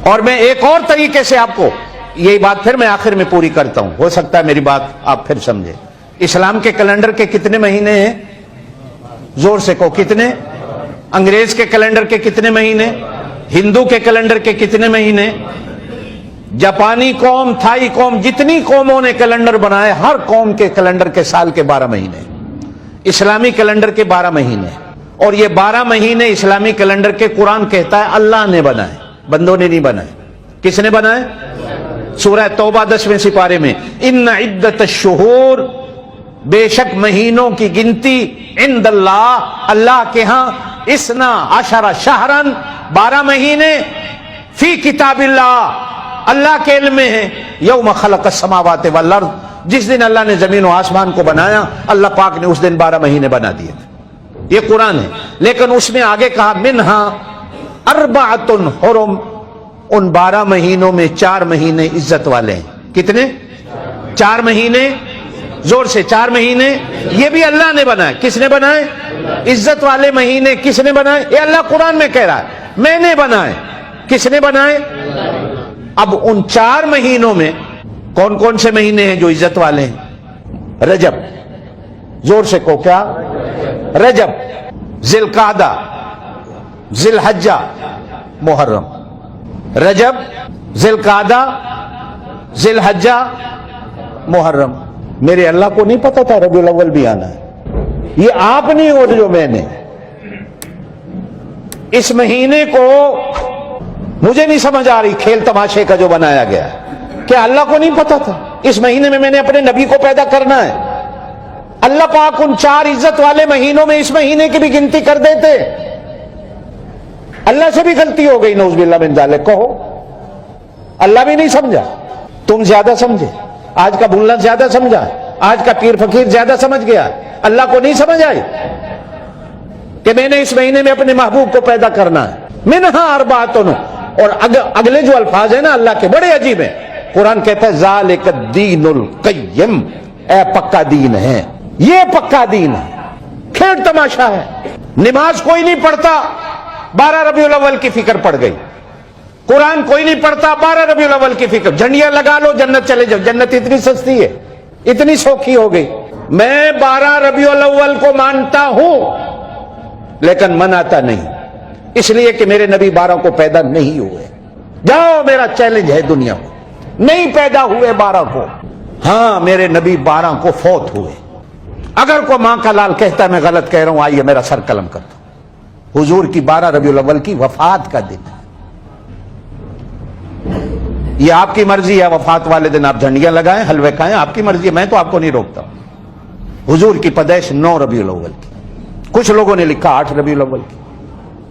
اور میں ایک اور طریقے سے آپ کو یہی بات پھر میں آخر میں پوری کرتا ہوں، ہو سکتا ہے میری بات آپ پھر سمجھے۔ اسلام کے کیلنڈر کے کتنے مہینے ہیں؟ زور سے کہو کتنے؟ انگریز کے کیلنڈر کے کتنے مہینے؟ ہندو کے کیلنڈر کے کتنے مہینے؟ جاپانی قوم، تھائی قوم، جتنی قوموں نے کیلنڈر بنائے ہر قوم کے کیلنڈر کے سال کے 12 مہینے، اسلامی کیلنڈر کے 12 مہینے، اور یہ 12 مہینے اسلامی کیلنڈر کے قرآن کہتا ہے اللہ نے بنائے، بندوں نے نہیں بنائے۔ کس نے بنائے؟ سورہ توبہ 10ویں سپارے میں ان عدت الشہور، بے شک مہینوں کی گنتی عند اللہ، اللہ کے ہاں، اسنا عشر شہرن، 12 مہینے، فی کتاب اللہ، اللہ کے علم میں ہے، یوم خلق السماوات والارض، جس دن اللہ نے زمین و آسمان کو بنایا اللہ پاک نے اس دن 12 مہینے بنا دیے تھے۔ یہ قرآن ہے، لیکن اس میں آگے کہا منہا اربعۃ حرم، ان 12 مہینوں میں 4 مہینے عزت والے ہیں۔ کتنے؟ 4 مہینے، زور سے 4 مہینے، یہ بھی اللہ نے بنائے۔ کس نے بنائے؟ عزت والے مہینے کس نے بنائے؟ یہ اللہ قرآن میں کہہ رہا ہے میں نے بنائے۔ کس نے بنائے؟ اب ان 4 مہینوں میں کون کون سے مہینے ہیں جو عزت والے ہیں؟ رجب، زور سے کہو کیا؟ رجب، ذی القعدہ، ذی الحجہ، محرم۔ رجب، ذی القعدہ، ذی الحجہ، محرم۔ میرے اللہ کو نہیں پتا تھا ربیع الاول بھی آنا ہے، یہ آپ نہیں ہو جو میں نے۔ اس مہینے کو مجھے نہیں سمجھ آ رہی کھیل تماشے کا جو بنایا گیا، کیا اللہ کو نہیں پتا تھا اس مہینے میں نے اپنے نبی کو پیدا کرنا ہے؟ اللہ پاک ان 4 عزت والے مہینوں میں اس مہینے کی بھی گنتی کر دیتے۔ اللہ سے بھی غلطی ہو گئی نعوذ باللہ من ذالک، کہو اللہ بھی نہیں سمجھا، تم زیادہ سمجھے، آج کا بھولنا زیادہ سمجھا، آج کا پیر فقیر زیادہ سمجھ گیا، اللہ کو نہیں سمجھ آئی کہ میں نے اس مہینے میں اپنے محبوب کو پیدا کرنا ہے۔ منہا اربعۃ، اور اگلے جو الفاظ ہیں نا اللہ کے بڑے عجیب ہیں۔ قرآن کہتا ہے ذالک الدین القیم، اے پکا دین ہے، یہ پکا دین ہے، کھیل تماشا ہے۔ نماز کوئی نہیں پڑھتا، 12 ربیع الاول کی فکر پڑ گئی۔ قرآن کوئی نہیں پڑھتا، 12 ربیع الاول کی فکر، جھنڈیاں لگا لو جنت چلے جاؤ، جنت اتنی سستی ہے، اتنی سوکھی ہو گئی۔ میں 12 ربیع الاول کو مانتا ہوں لیکن مناتا نہیں، اس لیے کہ میرے نبی 12 کو پیدا نہیں ہوئے۔ جاؤ، میرا چیلنج ہے دنیا کو، نہیں پیدا ہوئے 12 کو، ہاں میرے نبی 12 کو فوت ہوئے۔ اگر کوئی ماں کا لال کہتا ہے میں غلط کہہ رہا ہوں، آئیے میرا سر قلم کرتا ہوں، حضور کی 12 ربیع الاول کی وفات کا دن ہے۔ یہ آپ کی مرضی ہے، وفات والے دن آپ جھنڈیاں لگائیں، حلوے کھائیں، آپ کی مرضی ہے، میں تو آپ کو نہیں روکتا۔ حضور کی پیدائش 9 ربیع الاول کی، کچھ لوگوں نے لکھا 8 ربیع الاول کی،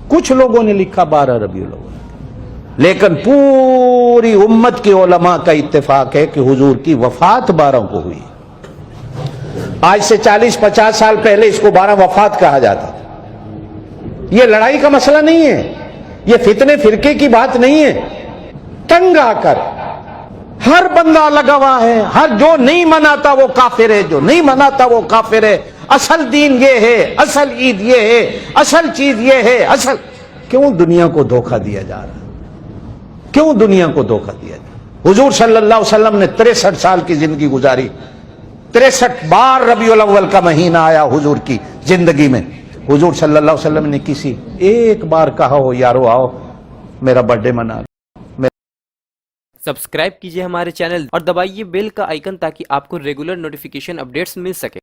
کچھ لوگوں نے لکھا 12 ربیع الاول، لیکن پوری امت کے علماء کا اتفاق ہے کہ حضور کی وفات 12 کو ہوئی۔ آج سے 40-50 سال پہلے اس کو 12 وفات کہا جاتا تھا۔ یہ لڑائی کا مسئلہ نہیں ہے، یہ فتنے فرقے کی بات نہیں ہے۔ تنگ آ کر ہر بندہ لگا ہوا ہے، ہر جو نہیں مناتا وہ کافر ہے، جو نہیں مناتا وہ کافر ہے، اصل دین یہ ہے، اصل عید یہ ہے، اصل چیز یہ ہے، اصل۔ کیوں دنیا کو دھوکہ دیا جا رہا ہے؟ کیوں دنیا کو دھوکہ دیا جا رہا ہے؟ حضور صلی اللہ علیہ وسلم نے 63 سال کی زندگی گزاری، 63 بار ربیع الاول کا مہینہ آیا حضور کی زندگی میں۔ حضور صلی اللہ علیہ وسلم نے کسی ایک بار کہا ہو یارو آؤ میرا برتھ ڈے منا۔ سبسکرائب کیجئے ہمارے چینل اور دبائیے بیل کا آئیکن تاکہ آپ کو ریگولر نوٹیفیکیشن اپڈیٹس مل سکے۔